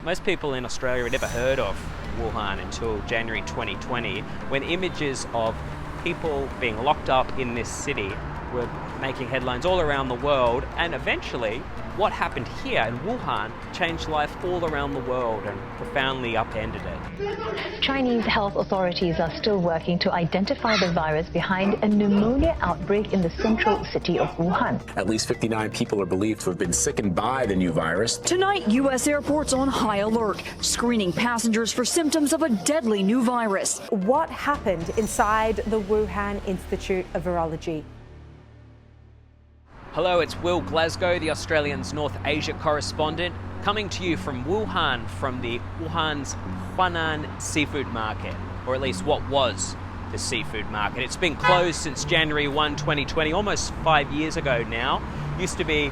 Most people in Australia had never heard of Wuhan until January 2020, when images of people being locked up in this city were making headlines all around the world, and eventually what happened here in Wuhan changed life all around the world and profoundly upended it. Chinese health authorities are still working to identify the virus behind a pneumonia outbreak in the central city of Wuhan. At least 59 people are believed to have been sickened by the new virus. Tonight, U.S. airports on high alert, screening passengers for symptoms of a deadly new virus. What happened inside the Wuhan Institute of Virology? Hello, it's Will Glasgow, the Australian's North Asia correspondent, coming to you from Wuhan, from the Wuhan's Huanan seafood market, or at least what was the seafood market. It's been closed since January 1, 2020, almost 5 years ago now. Used to be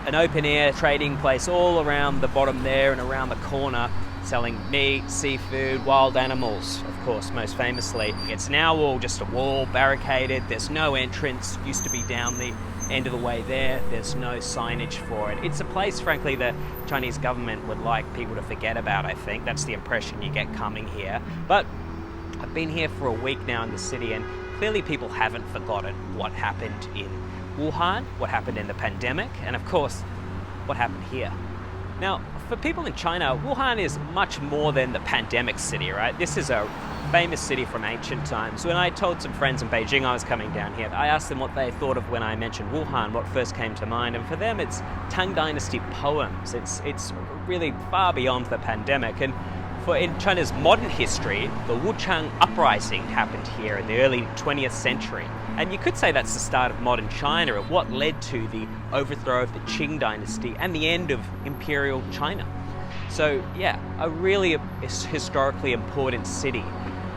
an open-air trading place all around the bottom there and around the corner, selling meat, seafood, wild animals, of course, most famously. It's now all just a wall, barricaded. There's no entrance. Used to be down the end of the way there. There's no signage for it. It's a place, frankly, the Chinese government would like people to forget about, I think. That's the impression you get coming here. But I've been here for a week now in the city, and clearly people haven't forgotten what happened in Wuhan, what happened in the pandemic, and of course, what happened here. Now, for people in China, Wuhan is much more than the pandemic city, right? This is a famous city from ancient times. When I told some friends in Beijing I was coming down here, I asked them what they thought of when I mentioned Wuhan, what first came to mind, and for them it's Tang Dynasty poems. It's really far beyond the pandemic. And in China's modern history, the Wuchang uprising happened here in the early 20th century. And you could say that's the start of modern China, and what led to the overthrow of the Qing dynasty and the end of imperial China. So yeah, a really historically important city.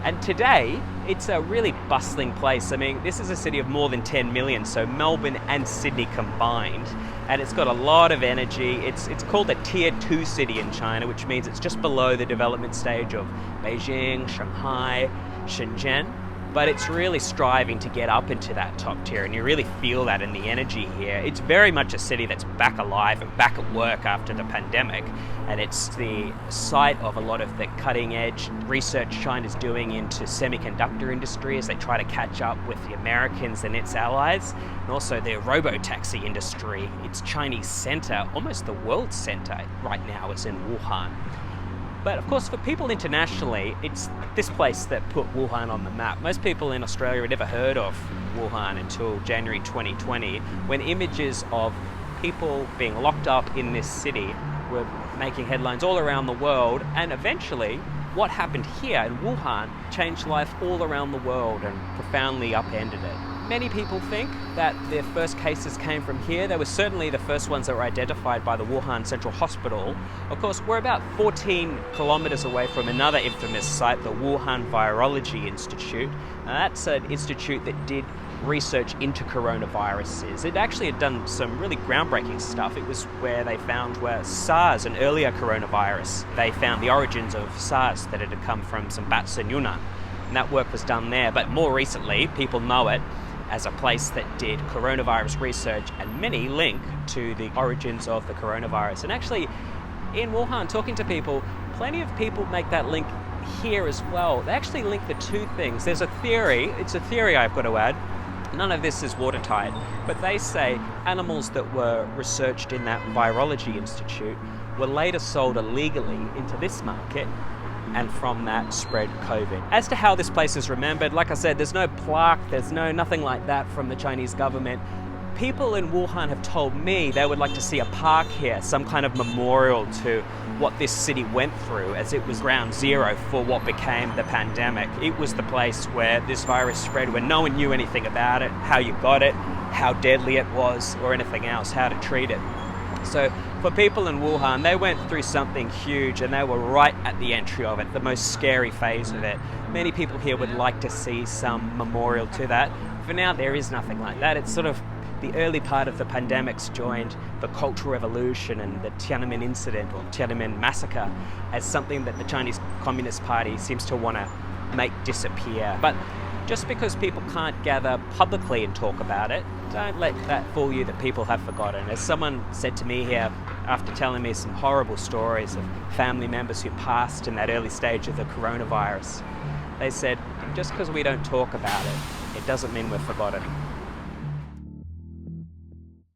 And today, it's a really bustling place. I mean, this is a city of more than 10 million, so Melbourne and Sydney combined. And it's got a lot of energy. It's called a Tier 2 city in China, which means it's just below the development stage of Beijing, Shanghai, Shenzhen. But it's really striving to get up into that top tier, and you really feel that in the energy here. It's very much a city that's back alive and back at work after the pandemic, and it's the site of a lot of the cutting-edge research China's doing into semiconductor industry as they try to catch up with the Americans and its allies, and also the robo-taxi industry. Its Chinese center, almost the world center right now, is in Wuhan. But of course, for people internationally, it's this place that put Wuhan on the map. Most people in Australia had never heard of Wuhan until January 2020, when images of people being locked up in this city were making headlines all around the world, and eventually what happened here in Wuhan changed life all around the world and profoundly upended it. Many people think that their first cases came from here. They were certainly the first ones that were identified by the Wuhan Central Hospital. Of course, we're about 14 kilometers away from another infamous site, the Wuhan Virology Institute. Now, that's an institute that did research into coronaviruses. It actually had done some really groundbreaking stuff. It was where they found SARS, an earlier coronavirus. They found the origins of SARS that it had come from some bats in Yunnan. And that work was done there. But more recently, people know it as a place that did coronavirus research, and many link to the origins of the coronavirus. And actually, in Wuhan, talking to people, plenty of people make that link here as well. They actually link the two things. There's a theory, it's a theory I've got to add, none of this is watertight, but they say animals that were researched in that Virology Institute were later sold illegally into this market, and from that spread COVID. As to how this place is remembered, like I said, there's no plaque, there's nothing like that from the Chinese government. People in Wuhan have told me they would like to see a park here, some kind of memorial to what this city went through, as it was ground zero for what became the pandemic. It was the place where this virus spread, where no one knew anything about it, how you got it, how deadly it was, or anything else, how to treat it. So for people in Wuhan, they went through something huge, and they were right at the entry of it, the most scary phase of it. Many people here would like to see some memorial to that. For now, there is nothing like that. It's sort of the early part of the pandemics joined the Cultural Revolution and the Tiananmen incident, or Tiananmen massacre, as something that the Chinese Communist Party seems to want to make disappear. But Just because people can't gather publicly and talk about it, don't let that fool you that people have forgotten. As someone said to me here after telling me some horrible stories of family members who passed in that early stage of the coronavirus, they said, just because we don't talk about it, it doesn't mean we've forgotten.